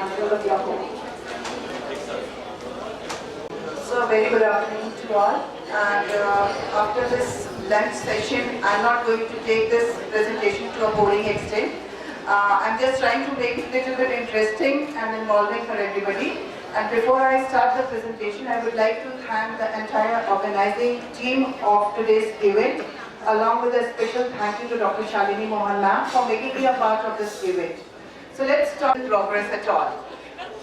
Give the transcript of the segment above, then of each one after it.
management of glaucoma. So very good afternoon to all, and after this lunch session I'm not going to take this presentation to a boring extent. I'm just trying to make it a little bit interesting and involving for everybody. And before I start the presentation, I would like to thank the entire organizing team of today's event, along with a special thank you to Dr. Shalini Mohan ma'am for making me a part of this event. So let's start with progress at all.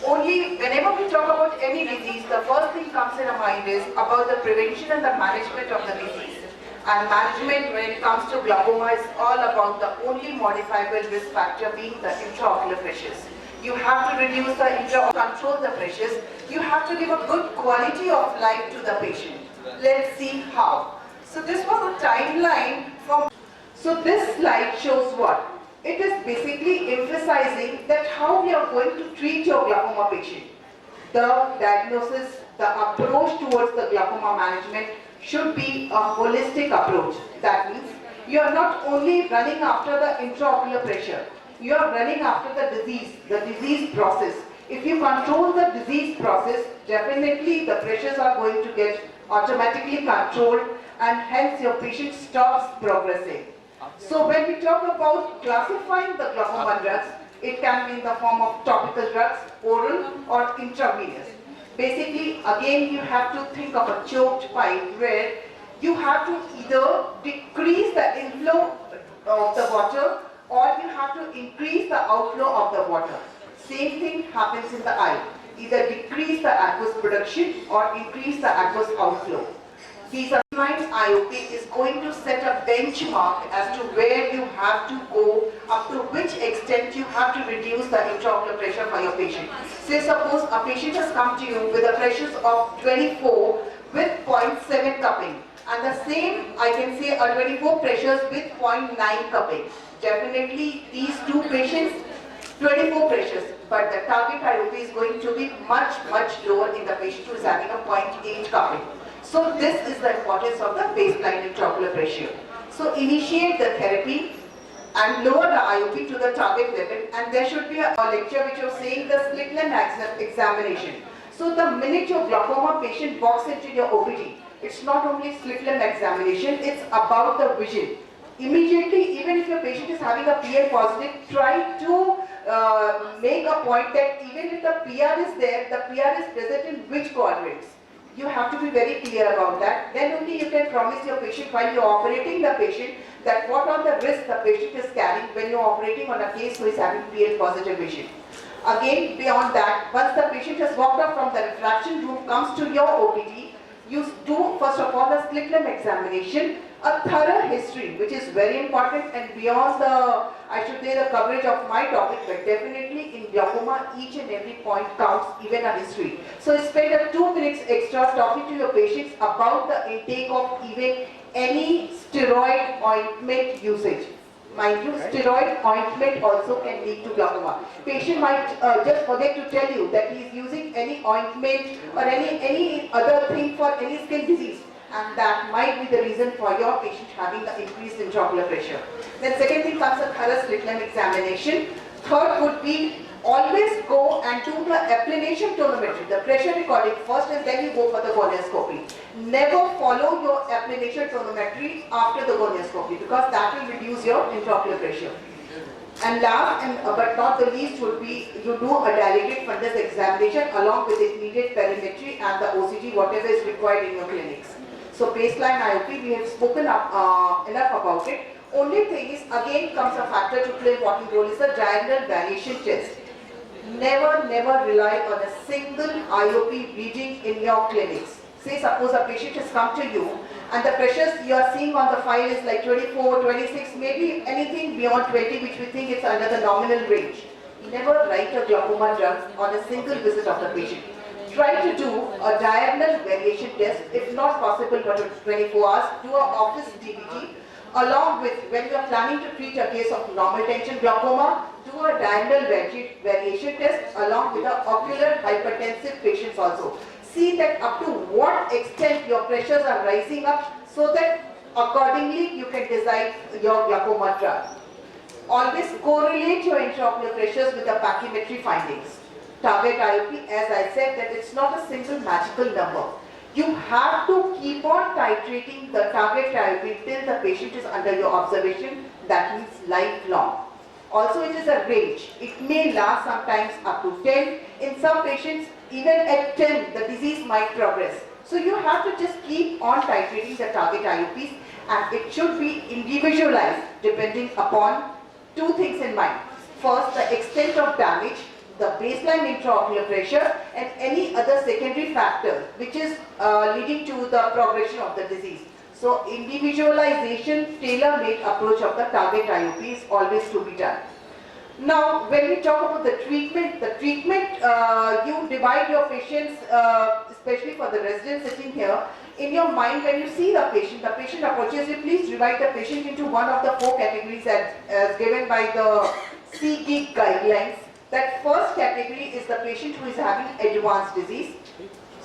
Only whenever we talk about any disease, the first thing comes in our mind is about the prevention and the management of the disease. And management, when it comes to glaucoma, is all about the only modifiable risk factor being the intraocular pressures. You have to reduce the control the pressures. You have to give a good quality of life to the patient. Let's see how. So this was a timeline from. So this slide shows what? It is basically emphasizing that how we are going to treat your glaucoma patient. The diagnosis, the approach towards the glaucoma management should be a holistic approach. That means you are not only running after the intraocular pressure, you are running after the disease process. If you control the disease process, definitely the pressures are going to get automatically controlled and hence your patient stops progressing. So when we talk about classifying the glaucoma drugs, it can be in the form of topical drugs, oral or intravenous. Basically, again, you have to think of a choked pipe where you have to either decrease the inflow of the water or you have to increase the outflow of the water. Same thing happens in the eye. Either decrease the aqueous production or increase the aqueous outflow. These are IOP is going to set a benchmark as to where you have to go, up to which extent you have to reduce the intraocular pressure for your patient. Say suppose a patient has come to you with a pressures of 24 with 0.7 cupping, and the same I can say a 24 pressures with 0.9 cupping. Definitely these two patients 24 pressures, but the target IOP is going to be much lower in the patient who is having a 0.8 cupping. So this is the importance of the baseline intraocular pressure. So initiate the therapy and lower the IOP to the target level, and there should be a lecture which was saying the slit lamp examination. So the minute your glaucoma patient walks into your OPD, it's not only slit lamp examination, it's about the vision. Immediately, even if your patient is having a PL positive, try to make a point that even if the PR is there, the PR is present in which quadrants. You have to be very clear about that. Then only you can promise your patient while you are operating the patient that what are the risks the patient is carrying when you are operating on a case who is having PL positive vision. Again, beyond that, once the patient has walked up from the refraction room, comes to your OPD, you do first of all a slit lamp examination, a thorough history, which is very important and beyond the, I should say, the coverage of my topic, but definitely in glaucoma, each and every point counts, even a history. So spend a 2 minutes extra talking to your patients about the intake of even any steroid ointment usage. Mind you, steroid ointment also can lead to glaucoma. Patient might just forget to tell you that he is using any ointment or any other thing for any skin disease, and that might be the reason for your patient having the increased intraocular pressure. Then second thing comes a thorough slit lamp examination. Third would be always go and do the applanation tonometry, the pressure recording first, and then you go for the gonioscopy. Never follow your applanation tonometry after the gonioscopy because that will reduce your intraocular pressure. And last but not the least would be you do a dilated fundus examination along with immediate perimetry and the OCG, whatever is required in your clinics. So baseline IOP, we have spoken enough about it. Only thing is, again comes a factor to play important role is the diagonal variation test. Never rely on a single IOP reading in your clinics. Say suppose a patient has come to you and the pressures you are seeing on the file is like 24, 26, maybe anything beyond 20 which we think is under the nominal range. Never write a glaucoma drug on a single visit of the patient. Try to do a diagonal variation test, if not possible for 24 hours, do an office DBT. Along with, when you are planning to treat a case of normal tension glaucoma, do a diagonal variation test along with the ocular hypertensive patients also. See that up to what extent your pressures are rising up so that accordingly you can decide your glaucoma drug. Always correlate your intraocular pressures with the pachymetry findings. target IOP, as I said, that it's not a single magical number. You have to keep on titrating the target IOP till the patient is under your observation. That means lifelong. Also, it is a range. It may last sometimes up to 10. In some patients, even at 10, the disease might progress. So you have to just keep on titrating the target IOPs, and it should be individualized depending upon two things in mind. First, the extent of damage, the baseline intraocular pressure, and any other secondary factor which is leading to the progression of the disease. So individualization, tailor-made approach of the target IOP is always to be done. Now, when we talk about the treatment, you divide your patients, especially for the residents sitting here, in your mind when you see the patient approaches you, please divide the patient into one of the 4 categories as given by the CGIC guidelines. That first category is the patient who is having advanced disease.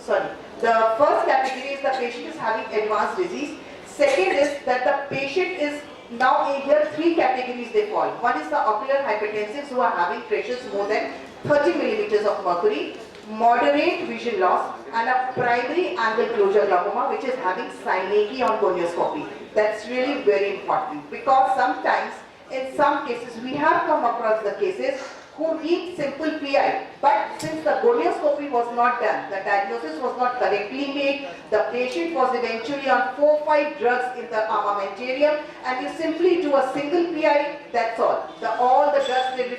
The first category is the patient is having advanced disease. Second is that the patient is now in here 3 categories they fall. One is the ocular hypertensives who are having pressures more than 30 millimeters of mercury, moderate vision loss, and a primary angle closure glaucoma which is having synecdoche on gonioscopy. That's really very important, because sometimes in some cases we have come across the cases who need simple PI, but since the gonioscopy was not done, the diagnosis was not correctly made, the patient was eventually on 4-5 drugs in the armamentarium, and you simply do a single PI, that's all. All the drugs,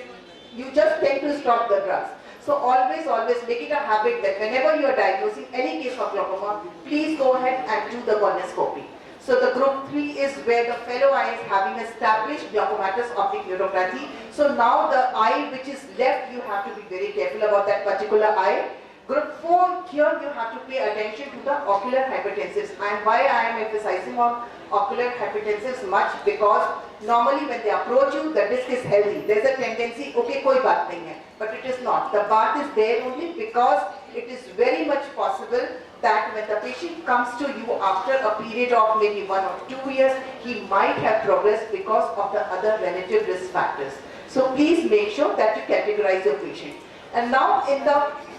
you just tend to stop the drugs. So always make it a habit that whenever you are diagnosing any case of glaucoma, please go ahead and do the gonioscopy. So the group 3 is where the fellow eye is having established glaucomatous optic neuropathy. So now the eye which is left, you have to be very careful about that particular eye. Group 4, here you have to pay attention to the ocular hypertensives. And why I am emphasizing on ocular hypertensives much, because normally when they approach you, the disc is healthy. There's a tendency, okay, koi baat nahi hai. But it is not. The bath is there only because it is very much possible that when the patient comes to you after a period of maybe 1 or 2 years, he might have progressed because of the other relative risk factors. So please make sure that you categorize your patient. And now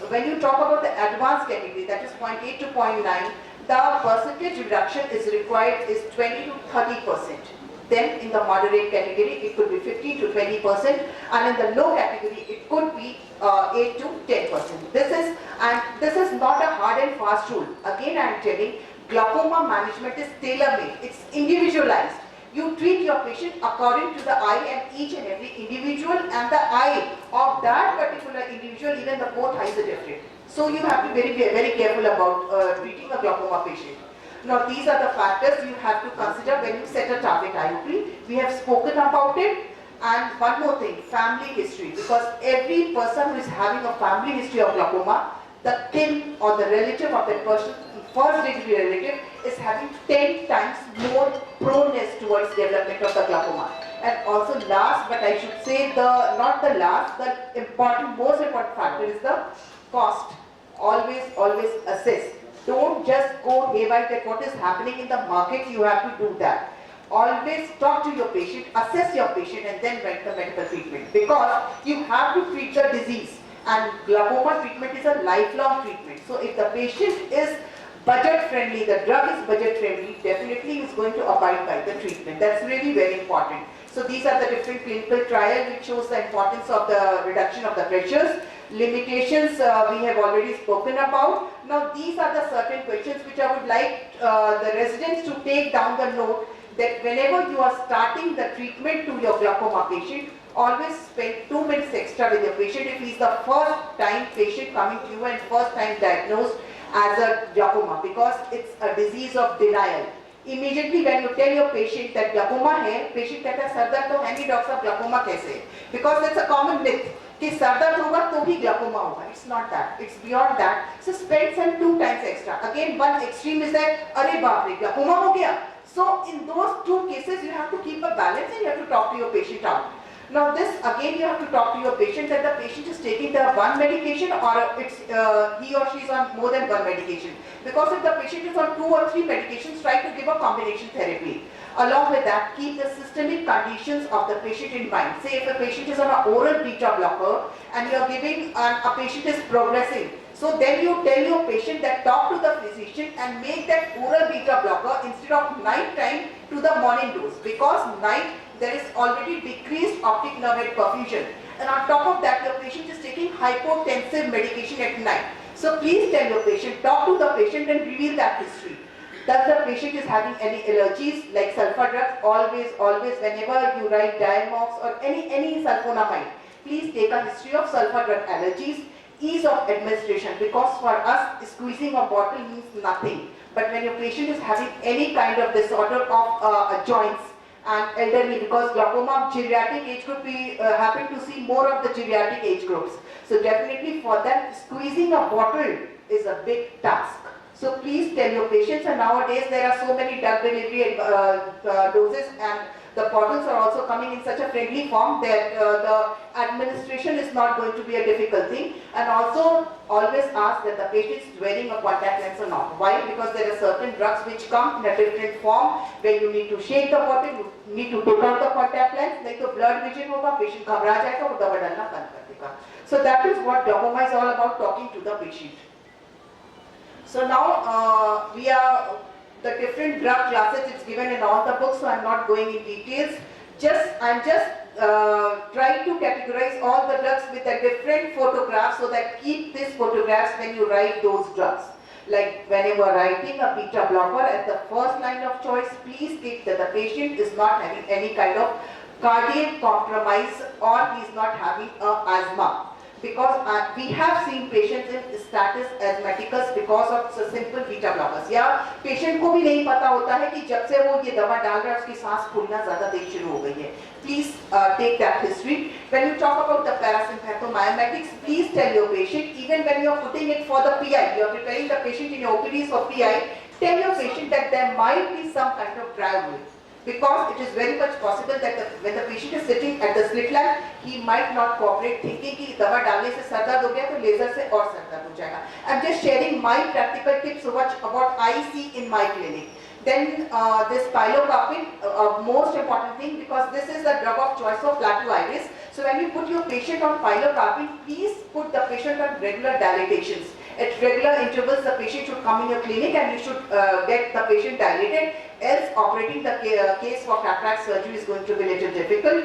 when you talk about the advanced category, that is 0.8 to 0.9, the percentage reduction is required is 20 to 30%. Then in the moderate category, it could be 15 to 20%, and in the low category, it could be 8 to 10%. This is not a hard and fast rule. Again, I am telling, glaucoma management is tailor-made. It's individualized. You treat your patient according to the eye and each and every individual, and the eye of that particular individual, even the both eyes are different. So you have to be very careful about treating a glaucoma patient. Now these are the factors you have to consider when you set a target IOP. We have spoken about it. And one more thing, family history, because every person who is having a family history of glaucoma, the kin or the relative of that person, first degree relative, is having 10 times more proneness towards development of the glaucoma. And also last, but I should say the most important factor is the cost. Always assess. Don't just go haywire that what is happening in the market, you have to do that. Always talk to your patient, assess your patient, and then write the medical treatment, because you have to treat the disease, and glaucoma treatment is a lifelong treatment. So if the patient is budget friendly, the drug is budget friendly, definitely is going to abide by the treatment. That's really very important. So these are the different clinical trials which shows the importance of the reduction of the pressures. Limitations we have already spoken about. Now these are the certain questions which I would like the residents to take down the note, that whenever you are starting the treatment to your glaucoma patient, always spend 2 minutes extra with your patient if he is the first time patient coming to you and first time diagnosed as a glaucoma, because it's a disease of denial. Immediately when you tell your patient that glaucoma hai, patient कहता है sir दर्द तो है नहीं doctor साहब glaucoma कैसे? Because that's a common myth कि sir दर्द होगा तो ही glaucoma होगा. It's not that. It's beyond that. So spend some 2 times extra. Again, one extreme is that अरे बाप रे glaucoma हो गया. So in those 2 cases you have to keep a balance and you have to talk to your patient out. Now this again you have to talk to your patient that the patient is taking the one medication or it's he or she is on more than one medication. Because if the patient is on 2 or 3 medications, try to give a combination therapy. Along with that, keep the systemic conditions of the patient in mind. Say if a patient is on an oral beta blocker and you are giving a patient is progressing. So then you tell your patient that talk to the physician and make that oral beta blocker instead of night time to the morning dose. Because night there is already decreased optic nerve perfusion. And on top of that, your patient is taking hypotensive medication at night. So please tell your patient, talk to the patient and reveal that history. Does the patient is having any allergies like sulfur drugs? Always, whenever you write Diamox or any sulfonamide, please take a history of sulfur drug allergies, ease of administration, because for us, squeezing a bottle means nothing. But when your patient is having any kind of disorder of joints, and elderly, because glaucoma geriatric age group, we happen to see more of the geriatric age groups. So definitely for them, squeezing a bottle is a big task. So please tell your patients, and nowadays there are so many drug delivery doses, and the bottles are also coming in such a friendly form that the administration is not going to be a difficult thing. And also always ask that the patient is wearing a contact lens or not. Why? Because there are certain drugs which come in a different form where you need to shake the bottle, you need to take out the contact lens, like the blood vision hoga, patient घबरा जाएगा, वो दवा डालना बंद कर देगा. So that is what glaucoma is all about, talking to the patient. So now we are the different drug classes, it's given in all the books, so I'm not going in details. I'm just trying to categorize all the drugs with a different photograph, so that keep these photographs when you write those drugs. Like when you are writing a beta blocker as the first line of choice, please keep that the patient is not having any kind of cardiac compromise or he is not having asthma. Because we have seen patients in status asthmaticus because of simple beta blockers. या patient को भी नहीं पता होता है कि जब से वो ये दवा डाल रहा है उसकी सांस फूलना ज़्यादा देर शुरू हो गई है. Please take that history. When you talk about the parasympathomimetics, please tell your patient, even when you are putting it for the PI, you are preparing the patient in your OPDs for PI, tell your patient that there might be some kind of dry wound. Because it is very much possible that when the patient is sitting at the slit lamp, he might not cooperate, thinking कि दवा डालने से sir दर्द हो गया तो laser से और सर दर्द हो जाएगा. I'm just sharing my practical tips what I see in my clinic. Then this pilocarpine, most important thing, because this is the drug of choice for plateau iris. So when you put your patient on pilocarpine, please put the patient on regular dilatations. At regular intervals, the patient should come in your clinic and you should get the patient dilated, else operating the case for cataract surgery is going to be a little difficult.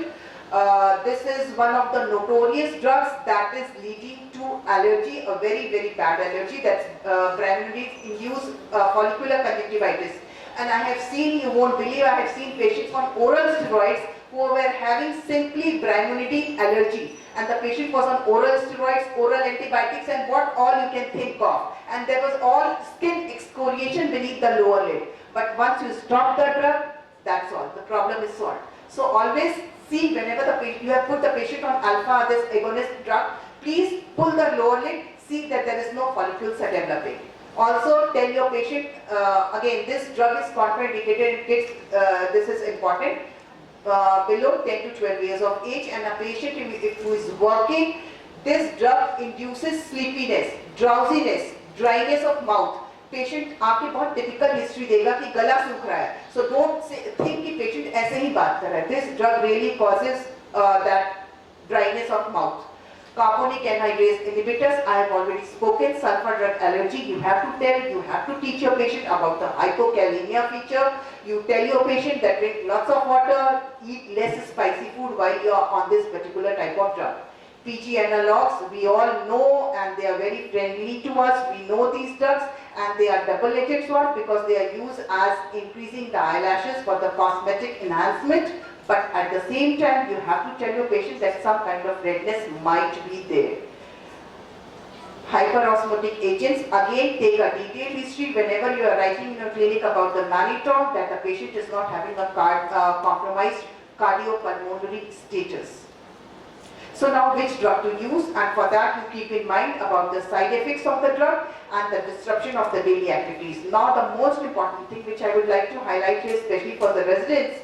This is one of the notorious drugs that is leading to allergy, a very bad allergy, that's Brahminide-induced follicular conjunctivitis. And I have seen, you won't believe, I have seen patients on oral steroids who were having simply Brahminide allergy. And the patient was on oral steroids, oral antibiotics, and what all you can think of. And there was all skin excoriation beneath the lower lid. But once you stop the drug, that's all. The problem is solved. So always see, whenever you have put the patient on alpha, this agonist drug, please pull the lower lid, see that there is no follicles are developing. Also tell your patient, again, this drug is contraindicated in kids, this is important. Below 10 to 12 years of age, and a patient who is working, this drug induces sleepiness, drowsiness, dryness of mouth. Patient आपके बहुत typical history देगा कि गला सूख रहा है. So don't think कि patient ऐसे ही बात कर रहा है. This drug really causes that dryness of mouth. Carbonic anhydrase inhibitors, I have already spoken. Sulfur drug allergy, you have to tell, you have to teach your patient about the hypokalemia feature. You tell your patient that drink lots of water, eat less spicy food while you are on this particular type of drug. PG analogs, we all know, and they are very friendly to us. We know these drugs, and they are double-edged sword because they are used as increasing the eyelashes for the cosmetic enhancement. But at the same time, you have to tell your patient that some kind of redness might be there. Hyperosmotic agents, again take a detailed history whenever you are writing in your clinic about the mannitol, that the patient is not having a compromised cardiopulmonary status. So now which drug to use, and for that you keep in mind about the side effects of the drug and the disruption of the daily activities. Now the most important thing which I would like to highlight here, especially for the residents,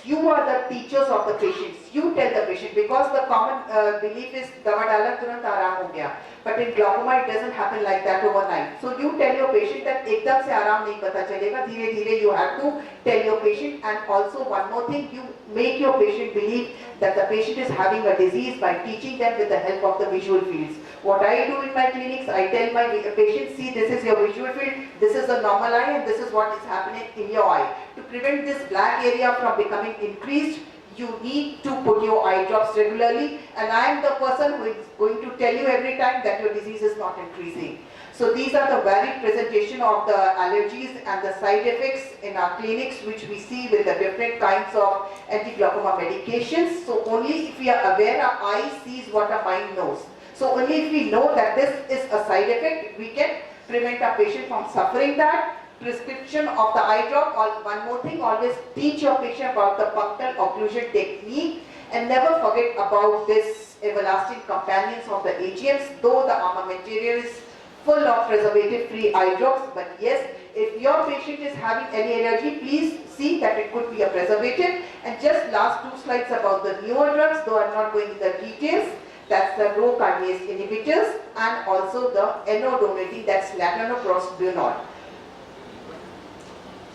you are the teachers of the patients. You tell the patient, because the common belief is dawa dala turant aaram ho gaya. But in glaucoma it doesn't happen like that overnight. So you tell your patient that ekdam se aaram nahi pata chalega, dheere dheere you have to tell your patient. And also one more thing, you make your patient believe that the patient is having a disease by teaching them with the help of the visual fields. What I do in my clinics, I tell my patients, see, this is your visual field, this is the normal eye, and this is what is happening in your eye. To prevent this black area from becoming increased, you need to put your eye drops regularly, and I am the person who is going to tell you every time that your disease is not increasing. So these are the varied presentation of the allergies and the side effects in our clinics, which we see with the different kinds of anti-glaucoma medications. So only if we are aware, our eye sees what our mind knows. So only if we know that this is a side effect, we can prevent our patient from suffering that. Prescription of the eye drop, or one more thing, always teach your patient about the punctal occlusion technique, and never forget about this everlasting companions of the AGMs, though the armamentarium is full of preservative-free eye drops. But yes, if your patient is having any allergy, please see that it could be a preservative. And just last 2 slides about the newer drugs, though I'm not going into the details. That's the Rho kinase inhibitors, and also the NO-donating, that's latanoprostenol.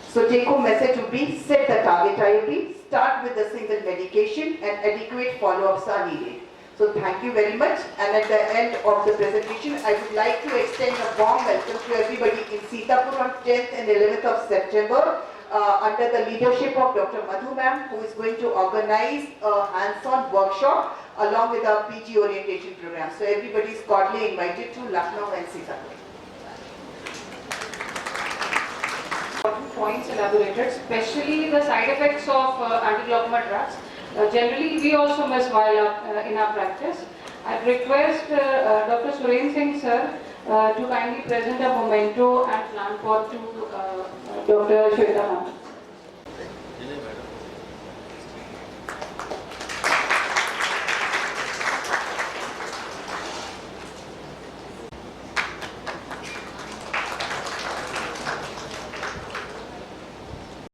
So take-home message would be, set the target IOP, start with a single medication, and adequate follow-ups are needed. So thank you very much, and at the end of the presentation, I would like to extend a warm welcome to everybody in Sitapur on 10th and 11th of September, under the leadership of Dr. Madhu ma'am, who is going to organize a hands-on workshop along with our PG orientation program. So everybody is cordially invited to Lucknow and Sitapur. Points elaborated, especially the side effects of anti-glaucoma drugs. Generally, we also miss while in our practice. I request Dr. Suren Singh sir to kindly present a memento and plan for to Dr. Shweta ma'am.